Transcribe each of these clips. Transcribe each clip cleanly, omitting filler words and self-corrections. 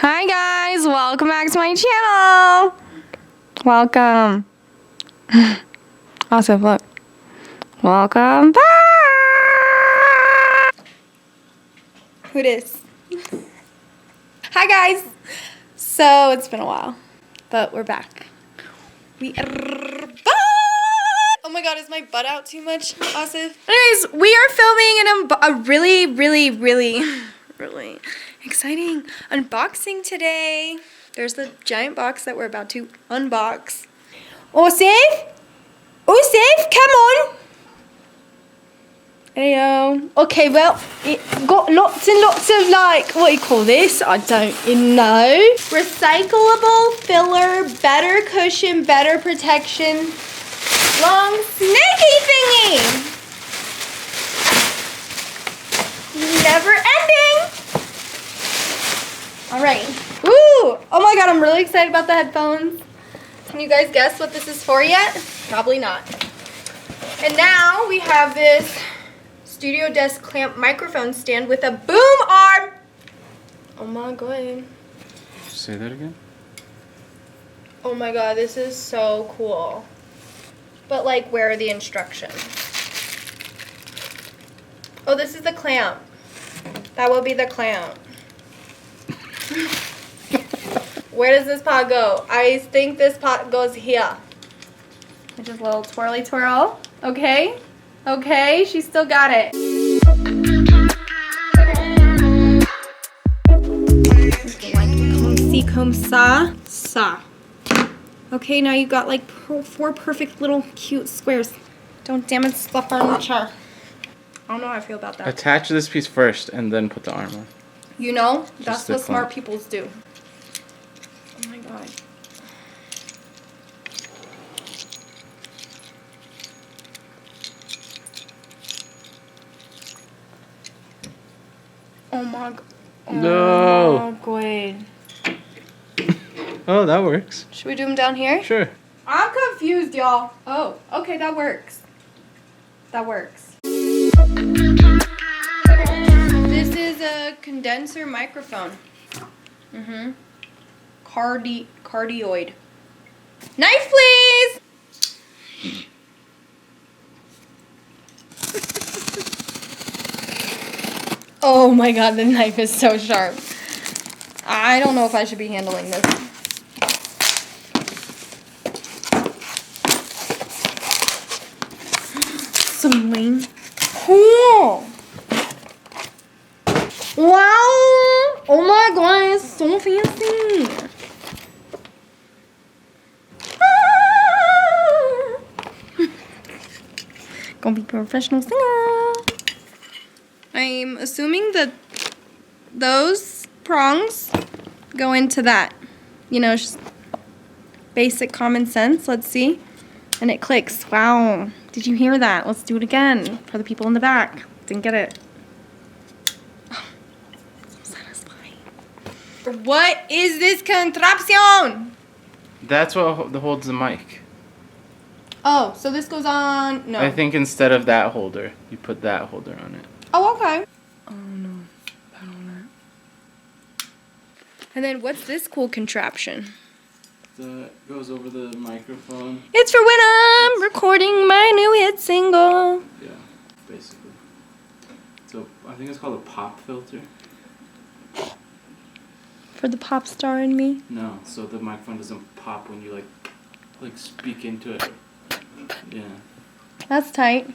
Hi guys, welcome back to my channel. Welcome. Also, look. Welcome back. Who dis? Hi guys. So it's been a while, but we're back. We are back. Oh my god, is my butt out too much, Asif? Anyways, we are filming a really exciting unboxing today. There's the giant box that we're about to unbox. Asif? Asif, come on. Heyo. Okay, well, it got lots and lots of, like, what do you call this? I don't know. Recyclable filler, better cushion, better protection. Long snaky thingy. Never ending. All right. Ooh. Oh my god, I'm really excited about the headphones. Can you guys guess what this is for yet? Probably not. And now we have this Studio Desk clamp microphone stand with a boom arm. Oh my god. Say that again? Oh my god, this is so cool. But like, where are the instructions? Oh, this is the clamp. That will be the clamp. Where does this pot go? I think this pot goes here. Just a little twirly twirl. Okay. Okay, she still got it. Comme ça. Ça. Okay, now you got like 4 perfect little cute squares. Don't damage the furniture. I don't know how I feel about that. Attach this piece first and then put the arm on. You know, that's Just the what smart clamp. peoples do. Oh my god. Oh my god. No. Oh god. Oh, that works. Should we do them down here? Sure. I'm confused, y'all. Oh, okay, that works. That works. This is a condenser microphone. Mm-hmm. Cardioid. Knife, please! Oh my god, the knife is so sharp. I don't know if I should be handling this. Something cool. Wow! Oh my god, it's so fancy. Gonna be a professional singer. I'm assuming that those prongs go into that. You know, just basic common sense. Let's see. And it clicks. Wow. Did you hear that? Let's do it again for the people in the back. Didn't get it. Oh, so satisfying. What is this contraption? That's what holds the mic. Oh, so this goes on. No. I think instead of that holder, you put that holder on it. Oh, okay. Oh, no. I don't know. And then what's this cool contraption? That goes over the microphone. It's for when I'm recording my new hit single. Yeah, basically. So I think it's called a pop filter. For the pop star in me. No, so the microphone doesn't pop when you like speak into it. Yeah. That's tight.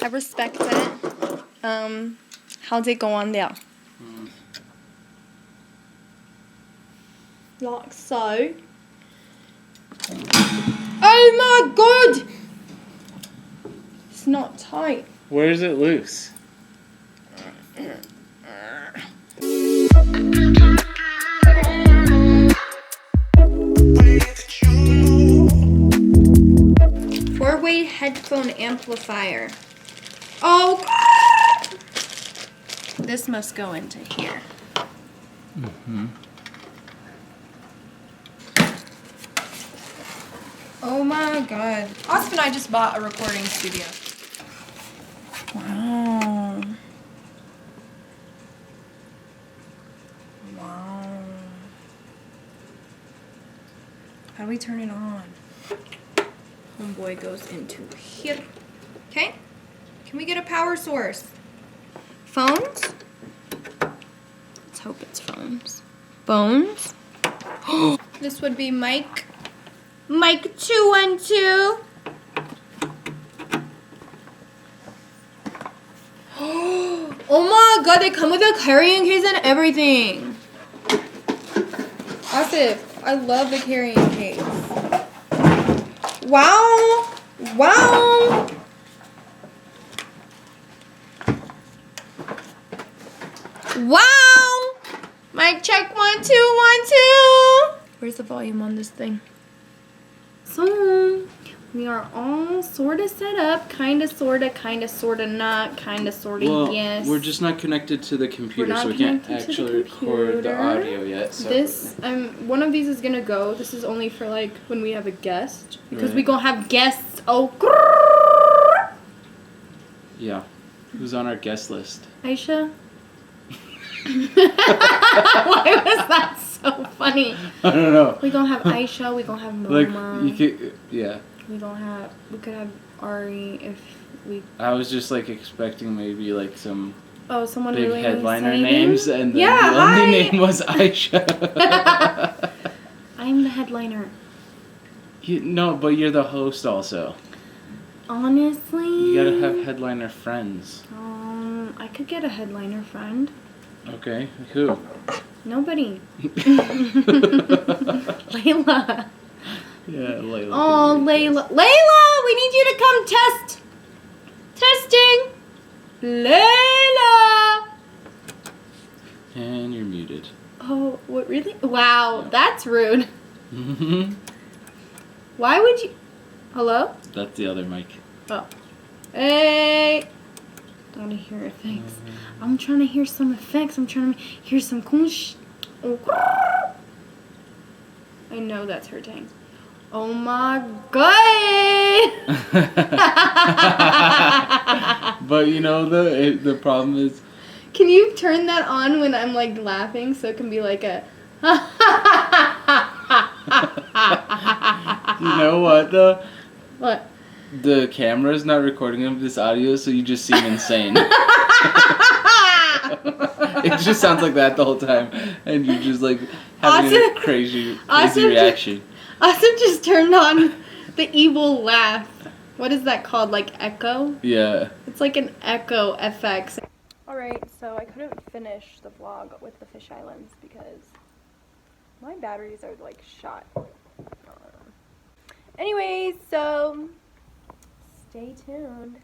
I respect it. How'd it go on there? Like so. Oh my god! It's not tight. Where is it loose? Four-way headphone amplifier. Oh god! This must go into here. Mm-hmm. Oh my god. Austin and I just bought a recording studio. Wow. Wow. How do we turn it on? Homeboy goes into here. Okay. Can we get a power source? Phones? Let's hope it's phones. Phones? This would be Mike. Mike 212. Oh my god, they come with a carrying case and everything. Asif, I love the carrying case. Wow. Wow. Wow. Mic check 1 2 1 2. Where's the volume on this thing? So we are all sort of set up, kind of, sort of not, kind of, sort of, Well, yes. we're just not connected to the computer, We're not so we can't connected to the actually record the computer. audio yet. Separately. This, one of these is gonna go. This is only for like when we have a guest, because Right. we gonna have guests. Oh, Yeah. Who's on our guest list? Aisha. Why was that so funny? I don't know. We gonna have Aisha. We gonna have Like, Mama. you could, yeah. We could have Ari if we. I was just like expecting maybe like some Oh, someone big really headliner exciting? names, and then Yeah, the only hi. name was Aisha. I'm the headliner. No, but you're the host also. Honestly. You gotta have headliner friends. I could get a headliner friend. Okay, who? Nobody. Layla. Yeah, Layla. Oh, Layla. Layla, we need you to come test. Testing. Layla. And you're muted. Oh, what, really? Wow, that's rude. Why would you... Hello? That's the other mic. Oh. Hey. Don't want to hear effects. I'm trying to hear some effects. I'm trying to hear some cool Oh. I know that's hurting. Oh my god! But you know the problem is. Can you turn that on when I'm like laughing so it can be like a You know what though? What? The camera's not recording this audio, so you just seem insane. It just sounds like that the whole time, and you're just like having a crazy reaction. Asif just turned on the evil laugh. What is that called? Like echo? Yeah. It's like an echo FX. Alright, so I couldn't finish the vlog with the fish islands because my batteries are like shot. Anyways, so stay tuned.